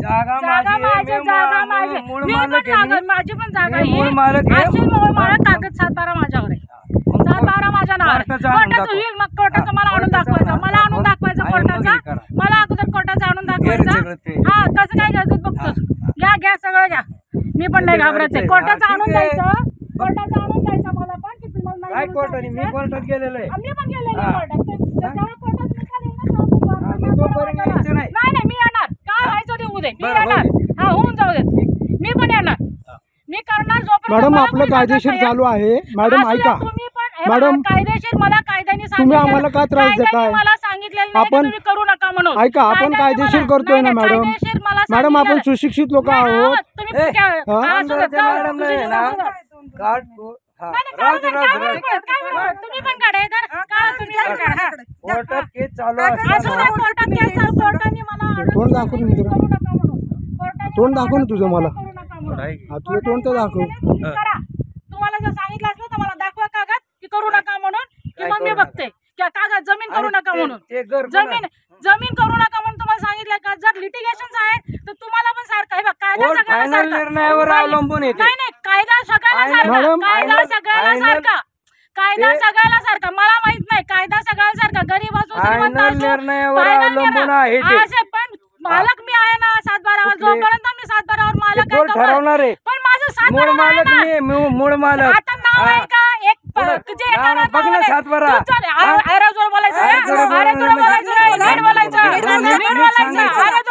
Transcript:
जागा माझी मूळ मालक आहे, माझी पण जागा मी मूळ मालक आहे. असेल मूळ मालक, कागद 7-12 माझ्यावर आहे, 7-12 माझ्या नावावर. कोर्टाचं होईल, मग कोर्टाचं मला आणून दाखवायचं, मला आणून दाखवायचं कोर्टाचा, मला अगोदर कोर्टाचं आणून दाखवायचं. हा कसं काय करतो बघतोस, घ्या सगळं घ्या, मी पण नाही घाबरायचं. कोर्टाचं आणून द्यायचं, कोर्टाचं आणून द्यायचं मला पण, की तुम्हाला काय कोर्टाने? मी कोर्टात गेलेलो आहे, मी पण गेलेली कोर्टात. त्याच्यावर कोर्टात निकाल येईल ना, मी तोपर्यंत यायचं नाही. नाही मी येणार, काय व्हायचं ते होऊ दे, मी येणार. हा होऊन जाऊ दे, मी पण येणार, मी करणार. मॅडम आपलं कायदेशीर चालू आहे. मॅडम ऐका, मॅडम कायदेशीर, मला कायद्याने तुम्ही आम्हाला का त्रास देताय? मला सांगितलेलं नाही आपण तुम्ही करू नका म्हणून. ऐका, आपण कायदेशीर करतोय ना मॅडम. मॅडम आपण सुशिक्षित लोक आहोत. तुम्ही पण काढा, कोर्टात केस चालू तोंड दाखवून तोंड दाखव ना तुझं मला. तुझं तोंड तर दाखव. तुम्हाला जर सांगितलं असलं तर मला दाखवा कागद की करू नका म्हणून, की मग मी बघते की कागद जमीन करू नका म्हणून. जमीन करू नका म्हणून तुम्हाला सांगितलं का? जर लिटिगेशन आहे तर तुम्हाला पण सारखं आहे. कायदा सगळ्यांना निर्णयावर अवलंबून येते. नाही कायदा सगळ्यांना सारखा, कायदा सगळ्याला सारखा, कायदा सगळ्याला सारखा. मला माहित नाही, कायदा सगळ्याला सारखा. गरीब असो श्रीमंत असो, निर्णयावर अवलंबून आहे ते. पण मालक मी आहे ना 7-12 जोपर्यंत मी 7-12 मालक आहे ठरवणार आहे. पण माझं 7-12 मूळ मालक मी, मूळ मालक. आता नाव आहे का एक तुझे बघ ना 7-12. अरे जोर बोलायचं, अरे जोर बोलायचं, नीट बोलायचं, नीट बोलायचं.